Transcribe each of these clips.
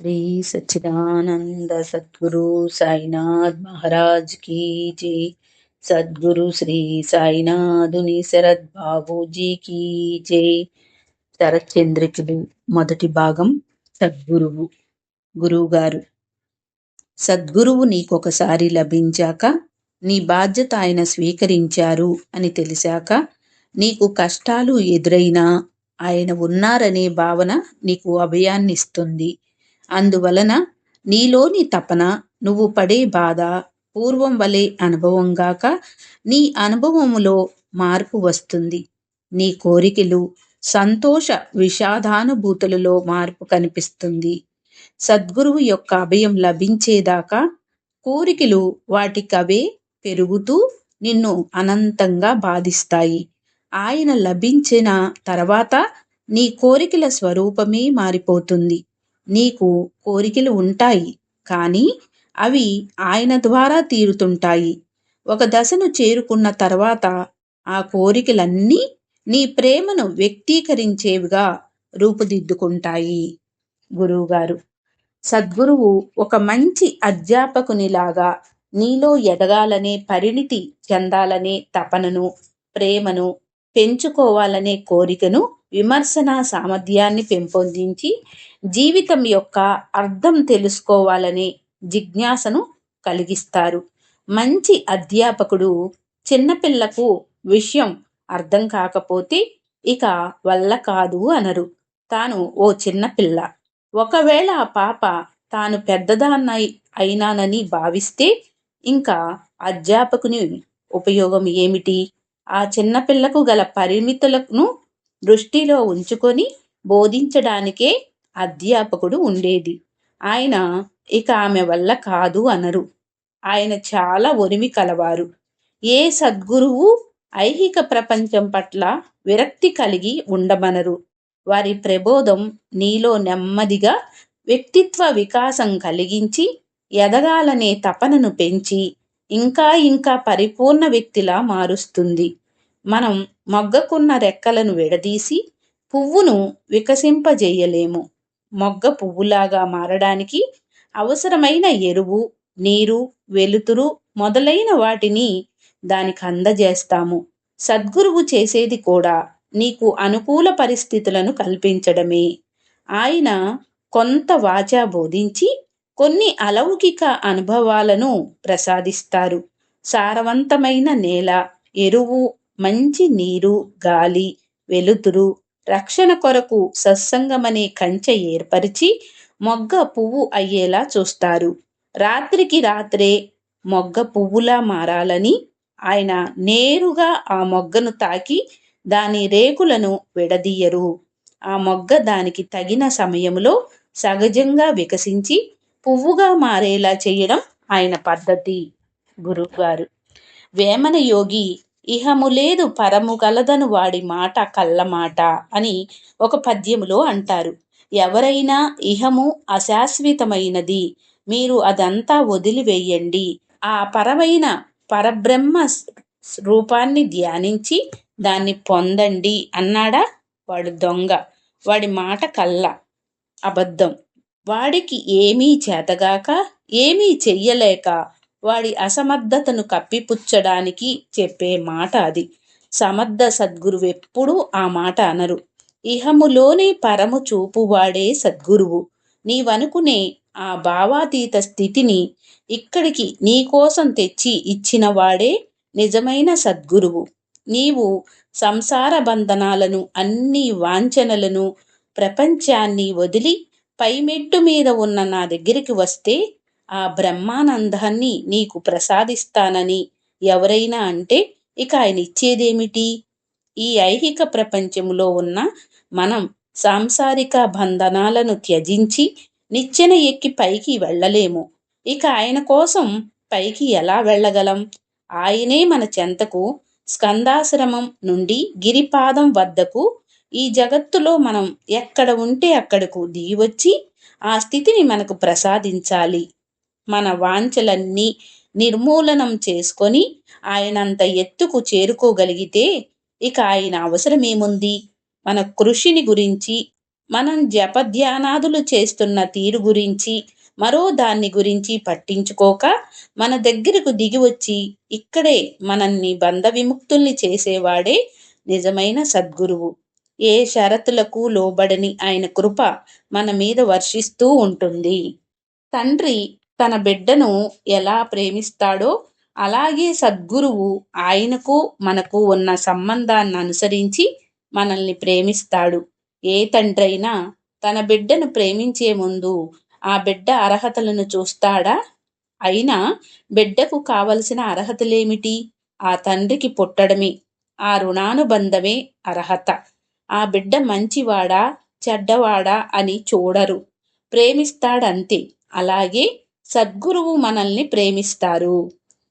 श्री सच्चिदानंद सद्गुरु साईनाथ महाराज की जय। सद्गुरु श्री సాయినాథుని శరత్ బాబూజీకి జై. శరచంద్రికలు మొదటి భాగం. సద్గురువు. గురువుగారు: సద్గురువు నీకొకసారి లభించాక, నీ బాధ్యత ఆయన స్వీకరించారు అని తెలిసాక, నీకు కష్టాలు ఎదురైనా ఆయన ఉన్నారనే భావన నీకు అభయాన్నిస్తుంది. అందువలన నీలోని తపన, నువ్వు పడే బాధ పూర్వం వలె అనుభవంగాక నీ అనుభవములో మార్పు వస్తుంది. నీ కోరికలు, సంతోష విషాదానుభూతులలో మార్పు కనిపిస్తుంది. సద్గురువు యొక్క అభయం లభించేదాకా కోరికలు వాటికవే పెరుగుతూ నిన్ను అనంతంగా బాధిస్తాయి. ఆయన లభించిన తర్వాత నీ కోరికల స్వరూపమే మారిపోతుంది. నీకు కోరికలు ఉంటాయి, కానీ అవి ఆయన ద్వారా తీరుతుంటాయి. ఒక దశను చేరుకున్న తర్వాత ఆ కోరికలన్నీ నీ ప్రేమను వ్యక్తీకరించేవిగా రూపుదిద్దుకుంటాయి. గురువుగారు: సద్గురువు ఒక మంచి అధ్యాపకునిలాగా నీలో ఎదగాలనే, పరిణితి చెందాలనే తపనను, ప్రేమను పెంచుకోవాలనే కోరికను, విమర్శన సామర్థ్యాన్ని పెంపొందించి జీవితం యొక్క అర్థం తెలుసుకోవాలనే జిజ్ఞాసను కలిగిస్తారు. మంచి అధ్యాపకుడు చిన్నపిల్లకు విషయం అర్థం కాకపోతే ఇక వల్ల కాదు అనరు. తాను ఓ చిన్నపిల్ల. ఒకవేళ ఆ పాప తాను పెద్దదాన్నై అయినానని భావిస్తే ఇంకా అధ్యాపకుని ఉపయోగం ఏమిటి? ఆ చిన్నపిల్లకు గల పరిమితులను దృష్టిలో ఉంచుకొని బోధించడానికే అధ్యాపకుడు ఉండేది. ఆయన ఇక ఆమె వల్ల కాదు అనరు. ఆయన చాలా ఒరిమి కలవారు. ఏ సద్గురువు ఐహిక ప్రపంచం పట్ల విరక్తి కలిగి ఉండమనరు. వారి ప్రబోధం నీలో నెమ్మదిగా వ్యక్తిత్వ వికాసం కలిగించి, ఎదగాలనే తపనను పెంచి ఇంకా ఇంకా పరిపూర్ణ వ్యక్తిలా మారుస్తుంది. మనం మొగ్గకున్న రెక్కలను విడదీసి పువ్వును వికసింపజేయలేము. మొగ్గ పువ్వులాగా మారడానికి అవసరమైన ఎరువు, నీరు, వెలుతురు మొదలైన వాటిని దానికి అందజేస్తాము. సద్గురువు చేసేది కూడా నీకు అనుకూల పరిస్థితులను కల్పించడమే. ఆయన కొంత వాచా బోధించి కొన్ని అలౌకిక అనుభవాలను ప్రసాదిస్తారు. సారవంతమైన నేల, ఎరువు, మంచి నీరు, గాలి, వెలుతురు, రక్షణ కొరకు సత్సంగమనే కంచె ఏర్పరిచి మొగ్గ పువ్వు అయ్యేలా చూస్తారు. రాత్రికి రాత్రే మొగ్గ పువ్వులా మారాలని ఆయన నేరుగా ఆ మొగ్గను తాకి దాని రేకులను విడదీయరు. ఆ మొగ్గ దానికి తగిన సమయంలో సహజంగా వికసించి పువ్వుగా మారేలా చేయడం ఆయన పద్ధతి. గురువుగారు: వేమన యోగి ఇహము లేదు పరము గలదను వాడి మాట కళ్ళమాట అని ఒక పద్యములో అంటారు. ఎవరైనా ఇహము అశాశ్వతమైనది, మీరు అదంతా వదిలివేయండి, ఆ పరమైన పరబ్రహ్మ రూపాన్ని ధ్యానించి దాన్ని పొందండి అన్నాడా? వాడు దొంగ. వాడి మాట కళ్ళ అబద్ధం. వాడికి ఏమీ చేతగాక, ఏమీ చెయ్యలేక వాడి అసమర్థతను కప్పిపుచ్చడానికి చెప్పే మాట అది. సమర్థ సద్గురువెప్పుడూ ఆ మాట అనరు. ఇహములోనే పరము చూపువాడే సద్గురువు. నీవనుకునే ఆ భావాతీత స్థితిని ఇక్కడికి నీకోసం తెచ్చి ఇచ్చిన వాడే నిజమైన సద్గురువు. నీవు సంసార బంధనాలను, అన్ని వాంఛనలను, ప్రపంచాన్ని వదిలి పైమెట్టు మీద ఉన్న నా దగ్గరికి వస్తే ఆ బ్రహ్మానందాన్ని నీకు ప్రసాదిస్తానని ఎవరైనా అంటే ఇక ఆయన ఇచ్చేదేమిటి? ఈ ఐహిక ప్రపంచములో ఉన్న మనం సాంసారిక బంధనాలను త్యజించి నిచ్చెన ఎక్కి పైకి వెళ్ళలేము. ఇక ఆయన కోసం పైకి ఎలా వెళ్ళగలం? ఆయనే మన చెంతకు స్కందాశ్రమం నుండి గిరిపాదం వద్దకు, ఈ జగత్తులో మనం ఎక్కడ ఉంటే అక్కడకు దిగివచ్చి ఆ స్థితిని మనకు ప్రసాదించాలి. మన వాంఛలన్నీ నిర్మూలనం చేసుకొని ఆయనంత ఎత్తుకు చేరుకోగలిగితే ఇక ఆయన అవసరమేముంది? మన కృషిని గురించి మనం జపధ్యానాదులు చేస్తున్న తీరు గురించి మరో దాన్ని గురించి పట్టించుకోక మన దగ్గరకు దిగి వచ్చి ఇక్కడే మనల్ని బంధ విముక్తుల్ని చేసేవాడే నిజమైన సద్గురువు. ఏ షరతులకు లోబడని ఆయన కృప మన మీద వర్షిస్తూ ఉంటుంది. తండ్రి తన బిడ్డను ఎలా ప్రేమిస్తాడో అలాగే సద్గురువు ఆయనకు మనకు ఉన్న సంబంధాన్ని అనుసరించి మనల్ని ప్రేమిస్తాడు. ఏ తండ్రైనా తన బిడ్డను ప్రేమించే ముందు ఆ బిడ్డ అర్హతలను చూస్తాడా? అయినా బిడ్డకు కావలసిన అర్హతలేమిటి? ఆ తండ్రికి పుట్టడమే, ఆ రుణానుబంధమే అర్హత. ఆ బిడ్డ మంచివాడా చెడ్డవాడా అని చూడరు, ప్రేమిస్తాడంతే. అలాగే సద్గురువు మనల్ని ప్రేమిస్తారు.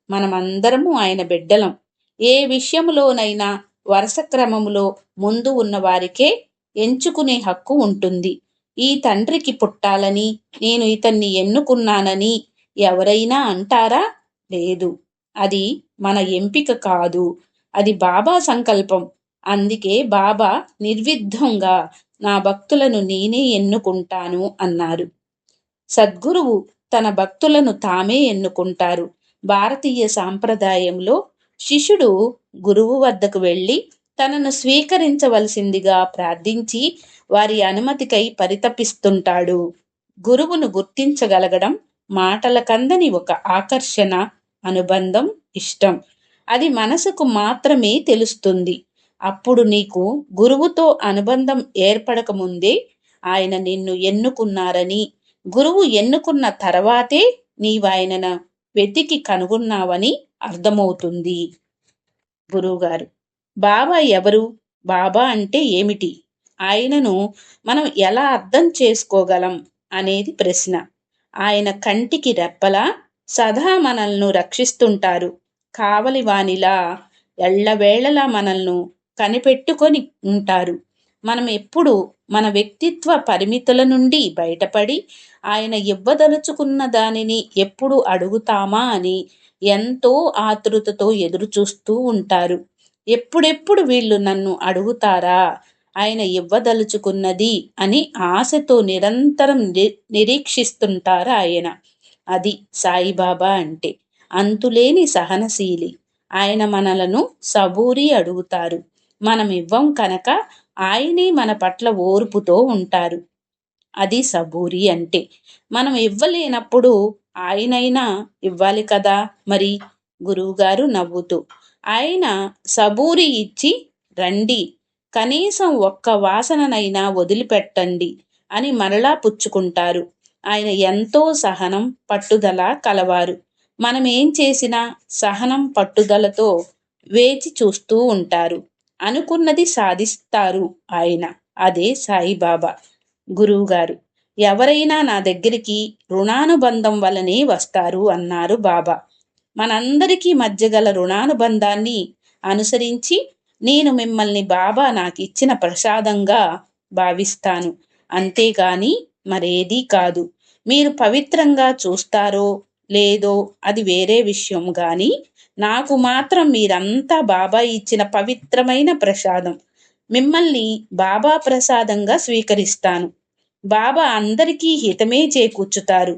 మనమందరము ఆయన బిడ్డలం. ఏ విషయంలోనైనా వరుస క్రమములో ముందు ఉన్న వారికే ఎంచుకునే హక్కు ఉంటుంది. ఈ తండ్రికి పుట్టాలని నేను ఇతన్ని ఎన్నుకున్నానని ఎవరైనా అంటారా? లేదు. అది మన ఎంపిక కాదు, అది బాబా సంకల్పం. అందుకే బాబా నిర్విఘ్నంగా నా భక్తులను నేనే ఎన్నుకుంటాను అన్నారు. సద్గురువు తన భక్తులను తామే ఎన్నుకుంటారు. భారతీయ సాంప్రదాయంలో శిష్యుడు గురువు వద్దకు వెళ్ళి తనను స్వీకరించవలసిందిగా ప్రార్థించి వారి అనుమతికై పరితపిస్తుంటాడు. గురువును గుర్తించగలగడం మాటల కందని ఒక ఆకర్షణ, అనుబంధం, ఇష్టం. అది మనసుకు మాత్రమే తెలుస్తుంది. అప్పుడు నీకు గురువుతో అనుబంధం ఏర్పడకముందే ఆయన నిన్ను ఎన్నుకున్నారని, గురువు ఎన్నుకున్న తర్వాతే నీవాయనను వెతికి కనుగొన్నావని అర్థమవుతుంది. గురువుగారు: బాబా ఎవరు? బాబా అంటే ఏమిటి? ఆయనను మనం ఎలా అర్థం చేసుకోగలం అనేది ప్రశ్న. ఆయన కంటికి రెప్పలా సదా మనల్ని రక్షిస్తుంటారు. కావలి వానిలా ఎళ్ళవేళలా మనల్ని కనిపెట్టుకొని ఉంటారు. మనం ఎప్పుడు మన వ్యక్తిత్వ పరిమితుల నుండి బయటపడి ఆయన ఇవ్వదలుచుకున్న దానిని ఎప్పుడు అడుగుతామా అని ఎంతో ఆతృతతో ఎదురు చూస్తూ ఉంటారు. ఎప్పుడెప్పుడు వీళ్ళు నన్ను అడుగుతారా ఆయన ఇవ్వదలుచుకున్నది అని ఆశతో నిరంతరం నిరీక్షిస్తుంటారు ఆయన. అది సాయిబాబా అంటే. అంతులేని సహనశీలి. ఆయన మనలను సబూరి అడుగుతారు. మనం ఇవ్వం కనుక ఆయనే మన పట్ల ఓర్పుతో ఉంటారు. అది సబూరి అంటే. మనం ఇవ్వలేనప్పుడు ఆయనైనా ఇవ్వాలి కదా మరి. గురువుగారు నవ్వుతూ: ఆయన సబూరి ఇచ్చి రండి, కనీసం ఒక్క వాసననైనా వదిలిపెట్టండి అని మరలా పుచ్చుకుంటారు. ఆయన ఎంతో సహనం, పట్టుదల కలవారు. మనం ఏం చేసినా సహనం, పట్టుదలతో వేచి చూస్తూ ఉంటారు. అనుకున్నది సాధిస్తారు ఆయన. అదే సాయిబాబా. గురువుగారు: ఎవరైనా నా దగ్గరికి రుణానుబంధం వలనే వస్తారు అన్నారు బాబా. మనందరికీ మధ్య గల రుణానుబంధాన్ని అనుసరించి నేను మిమ్మల్ని బాబా నాకు ఇచ్చిన ప్రసాదంగా భావిస్తాను, అంతేగాని మరేదీ కాదు. మీరు పవిత్రంగా చూస్తారో లేదో అది వేరే విషయం గాని నాకు మాత్రం మీరంతా బాబా ఇచ్చిన పవిత్రమైన ప్రసాదం. మిమ్మల్ని బాబా ప్రసాదంగా స్వీకరిస్తాను. బాబా అందరికీ హితమే చేకూర్చుతారు,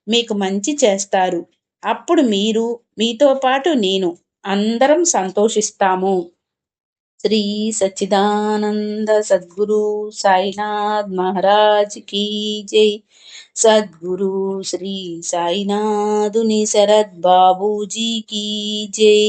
మీకు మంచి చేస్తారు. అప్పుడు మీరు, మీతో పాటు నేను అందరం సంతోషిస్తాము. శ్రీ సచ్చిదానంద సద్గురు సాయినాథ్ మహారాజ్ కీ జై. సద్గురు శ్రీ సాయినాథుని శరత్ బాబూజీ కీ జై.